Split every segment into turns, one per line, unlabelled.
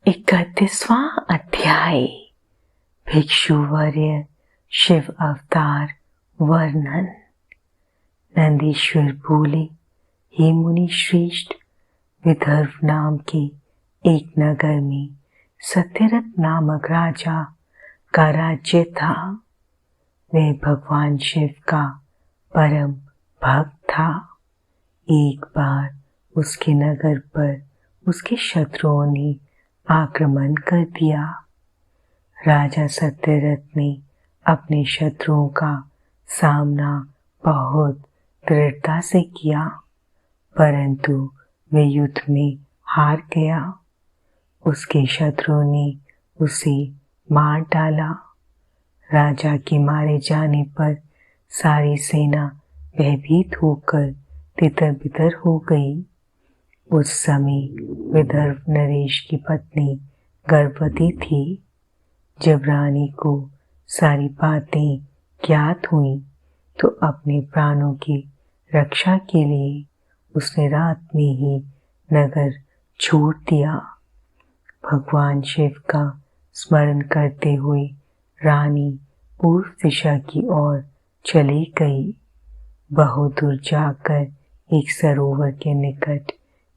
31वां अध्याय। भिक्षुवर्य शिव अवतार वर्णन। नंदीश्वर बोले, हे मुनि श्रेष्ठ, विदर्भ नाम के एक नगर में सत्यरथ नामक राजा का राज्य था। वह भगवान शिव का परम भक्त था। एक बार उसके नगर पर उसके शत्रुओं ने आक्रमण कर दिया। राजा सत्यरथ ने अपने शत्रुओं का सामना बहुत दृढ़ता से किया, परंतु वे युद्ध में हार गया। उसके शत्रुओं ने उसे मार डाला। राजा के मारे जाने पर सारी सेना भयभीत होकर तितर-बितर हो गई। उस समय विदर्भ नरेश की पत्नी गर्भवती थी। जब रानी को सारी बातें ज्ञात हुई तो अपने प्राणों की रक्षा के लिए उसने रात में ही नगर छोड़ दिया। भगवान शिव का स्मरण करते हुए रानी पूर्व दिशा की ओर चली गई। बहुत दूर जाकर एक सरोवर के निकट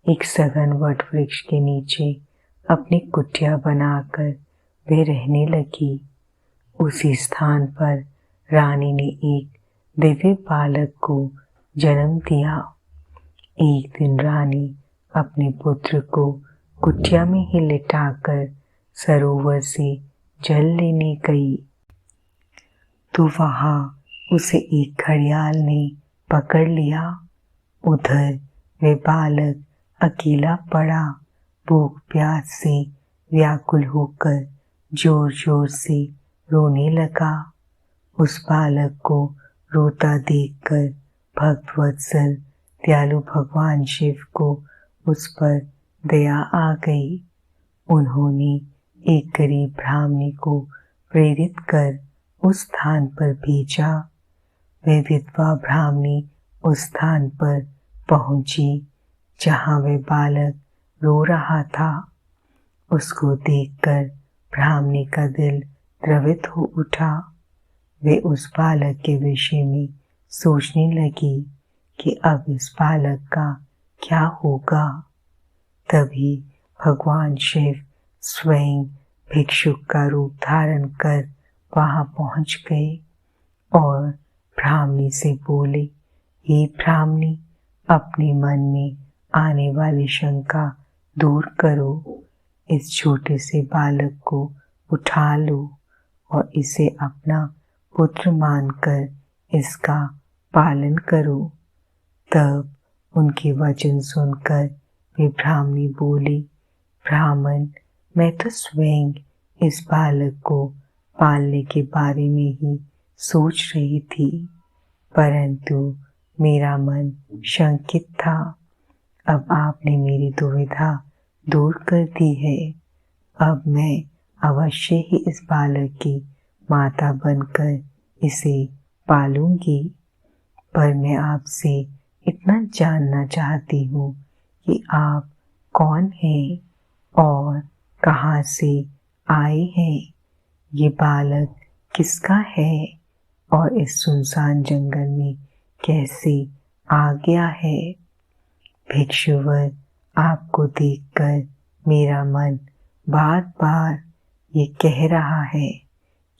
एक सघन वट वृक्ष के नीचे अपनी कुटिया बनाकर वे रहने लगी। उसी स्थान पर रानी ने एक दिव्य बालक को जन्म दिया। एक दिन रानी अपने पुत्र को कुटिया में ही लिटाकर सरोवर से जल लेने गई तो वहां उसे एक घड़ियाल ने पकड़ लिया। उधर वे बालक अकेला पड़ा भूख प्यास से व्याकुल होकर जोर जोर से रोने लगा। उस बालक को रोता देखकर भक्तवत्सल दयालु भगवान शिव को उस पर दया आ गई। उन्होंने एक गरीब ब्राह्मणी को प्रेरित कर उस स्थान पर भेजा। वह विधवा ब्राह्मणी उस स्थान पर पहुंची जहां वह बालक रो रहा था। उसको देखकर ब्राह्मणी का दिल द्रवित हो उठा। वे उस बालक के विषय में सोचने लगी कि अब इस बालक का क्या होगा। तभी भगवान शिव स्वयं भिक्षुक का रूप धारण कर वहां पहुंच गए और ब्राह्मणी से बोले, हे ब्राह्मणी, अपने मन में आने वाली शंका दूर करो। इस छोटे से बालक को उठा लो और इसे अपना पुत्र मानकर इसका पालन करो। तब उनके वचन सुनकर वे ब्राह्मणी बोली, ब्राह्मण, मैं तो स्वयं इस बालक को पालने के बारे में ही सोच रही थी, परंतु मेरा मन शंकित था। अब आपने मेरी दुविधा दूर कर दी है। अब मैं अवश्य ही इस बालक की माता बनकर इसे पालूंगी। पर मैं आपसे इतना जानना चाहती हूँ कि आप कौन हैं और कहाँ से आए हैं। ये बालक किसका है और इस सुनसान जंगल में कैसे आ गया है। भिक्षुवर, आपको देखकर मेरा मन बार बार ये कह रहा है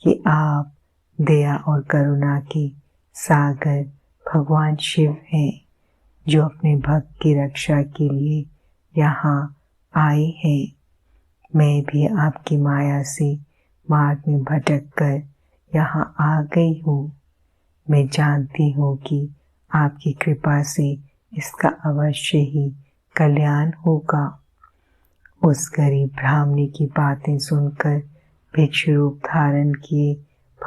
कि आप दया और करुणा के सागर भगवान शिव हैं, जो अपने भक्त की रक्षा के लिए यहाँ आए हैं। मैं भी आपकी माया से मार्ग में भटक कर यहाँ आ गई हूँ। मैं जानती हूँ कि आपकी कृपा से इसका अवश्य ही कल्याण होगा। उस गरीब ब्राह्मणी की बातें सुनकर भिक्षु रूप धारण किए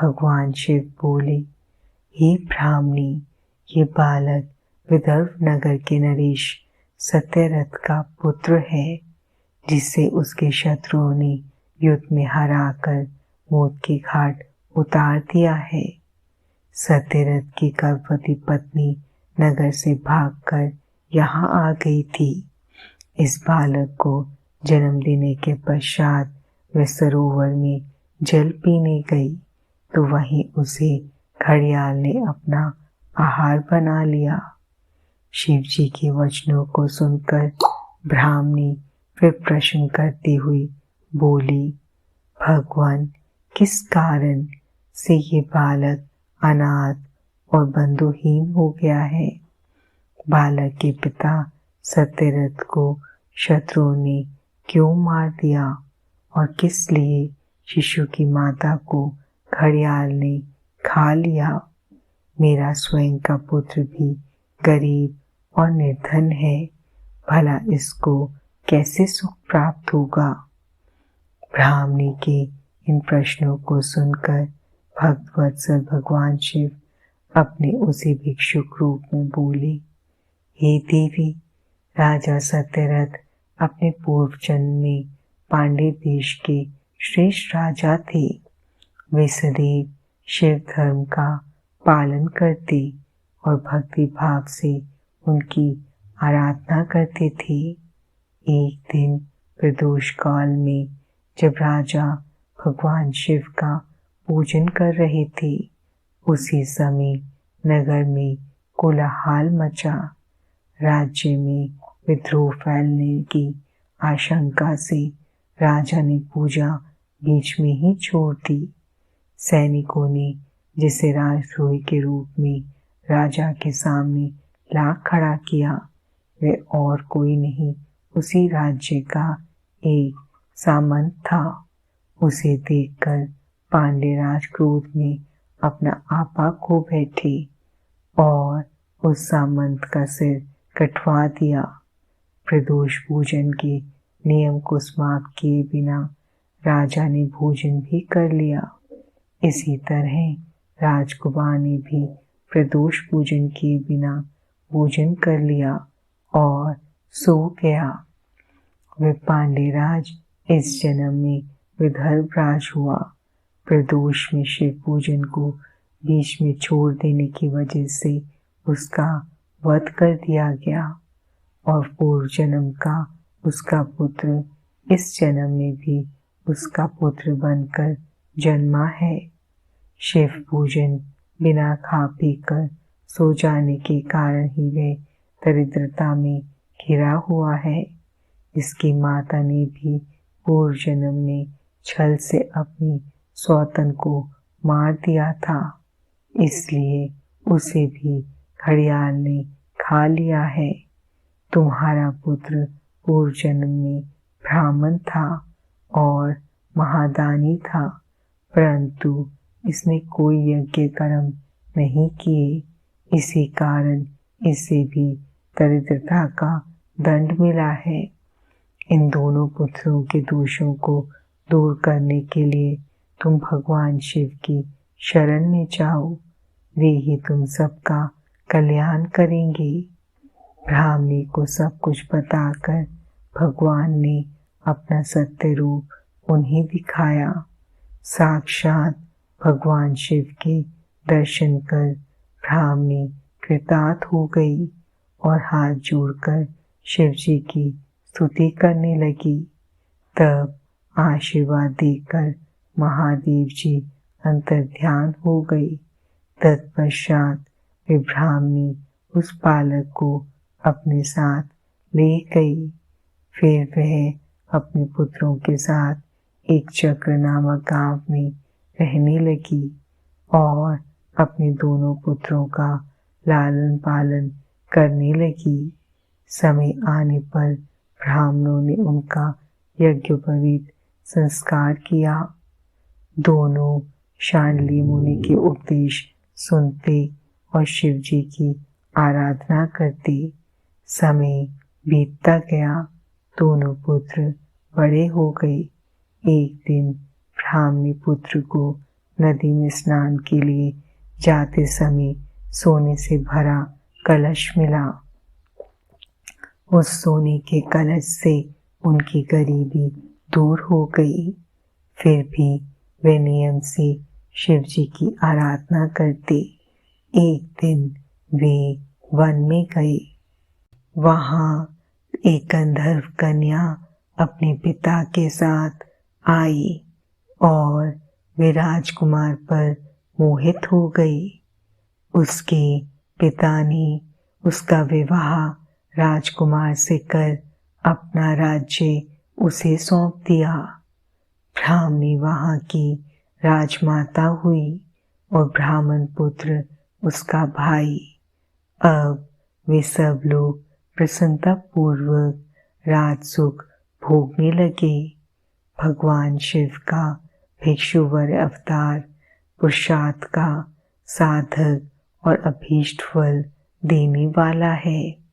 भगवान शिव बोले, हे ब्राह्मणी, ये बालक विदर्भ नगर के नरेश सत्यरथ का पुत्र है, जिसे उसके शत्रुओं ने युद्ध में हराकर मौत के घाट उतार दिया है। सत्यरथ की गर्भवती पत्नी नगर से भागकर यहाँ आ गई थी। इस बालक को जन्म देने के पश्चात वह सरोवर में जल पीने गई तो वहीं उसे घड़ियाल ने अपना आहार बना लिया। शिव जी के वचनों को सुनकर ब्राह्मणी फिर प्रश्न करती हुई बोली, भगवान, किस कारण से ये बालक अनाथ और बंधुहीन हो गया है? बालक के पिता सत्यरथ को शत्रुओं ने क्यों मार दिया और किस लिए शिशु की माता को घड़ियाल ने खा लिया? मेरा स्वयं का पुत्र भी गरीब और निर्धन है, भला इसको कैसे सुख प्राप्त होगा? ब्राह्मणी के इन प्रश्नों को सुनकर भक्तवत्सल भगवान शिव अपने उसी भिक्षुक रूप में बोले, हे देवी, राजा सत्यरथ अपने पूर्व जन्म में पांड्य देश के श्रेष्ठ राजा थे। वे सदैव शिव धर्म का पालन करते और भक्ति भाव से उनकी आराधना करते थे। एक दिन प्रदोष काल में जब राजा भगवान शिव का पूजन कर रहे थे, उसी समय नगर में कोलाहल मचा। राज्य में विद्रोह फैलने की आशंका से राजा ने पूजा बीच में ही छोड़ दी। सैनिकों ने जिसे राजद्रोही के रूप में राजा के सामने ला खड़ा किया, वह और कोई नहीं, उसी राज्य का एक सामंत था। उसे देखकर पांड्यराज क्रोध में अपना आपा खो बैठे और उस सामंत का सिर कटवा दिया। प्रदोष पूजन के नियम को समाप्त किए बिना राजा ने भोजन भी कर लिया। इसी तरह राजकुमार ने भी प्रदोष पूजन किए बिना भोजन कर लिया और सो गया। वह पांड्यराज इस जन्म में विदर्भराज हुआ। प्रदोष में शिव पूजन को बीच में छोड़ देने की वजह से उसका वध कर दिया गया और पूर्व जन्म का उसका पुत्र इस जन्म में भी उसका पुत्र बनकर जन्मा है। शिव पूजन बिना खा पी कर सो जाने के कारण ही वह दरिद्रता में घिरा हुआ है। इसकी माता ने भी पूर्व जन्म में छल से अपनी सौतन को मार दिया था, इसलिए उसे भी घड़ियाल ने खा लिया है। तुम्हारा पुत्र पूर्व जन्म में ब्राह्मण था और महादानी था, परंतु इसने कोई यज्ञ कर्म नहीं किए, इसी कारण इसे भी दरिद्रता का दंड मिला है। इन दोनों पुत्रों के दोषों को दूर करने के लिए तुम भगवान शिव की शरण में जाओ, वे ही तुम सबका कल्याण करेंगे। ब्राह्मणी को सब कुछ बताकर भगवान ने अपना सत्य रूप उन्हें दिखाया। साक्षात भगवान शिव के दर्शन कर ब्राह्मणी कृतार्थ हो गई और हाथ जोड़कर शिव जी की स्तुति करने लगी। तब आशीर्वाद देकर महादेव जी अंतर्ध्यान हो गई। तत्पश्चात वे ब्राह्मणी उस बालक को अपने साथ ले गई। फिर वह अपने पुत्रों के साथ एक चक्र नामक गांव में रहने लगी और अपने दोनों पुत्रों का लालन पालन करने लगी। समय आने पर ब्राह्मणों ने उनका यज्ञोपवीत संस्कार किया। दोनों शांडिल्य मुनि के उपदेश सुनते और शिव जी की आराधना करते। समय बीतता गया, दोनों पुत्र बड़े हो गए। एक दिन ब्राह्मणी पुत्र को नदी में स्नान के लिए जाते समय सोने से भरा कलश मिला। उस सोने के कलश से उनकी गरीबी दूर हो गई। फिर भी वे नियम से शिव जी की आराधना करते। एक दिन वे वन में गए। वहां एक गंधर्व कन्या अपने पिता के साथ आई और वे राजकुमार पर मोहित हो गई। उसके पिता ने उसका विवाह राजकुमार से कर अपना राज्य उसे सौंप दिया। ब्राह्मणी वहां की राजमाता हुई और ब्राह्मण पुत्र उसका भाई। अब वे सब लोग प्रसन्नता पूर्वक राजसुख भोगने लगे। भगवान शिव का भिक्षुवर अवतार पुरुषार्थ का साधक और अभीष्ट फल देने वाला है।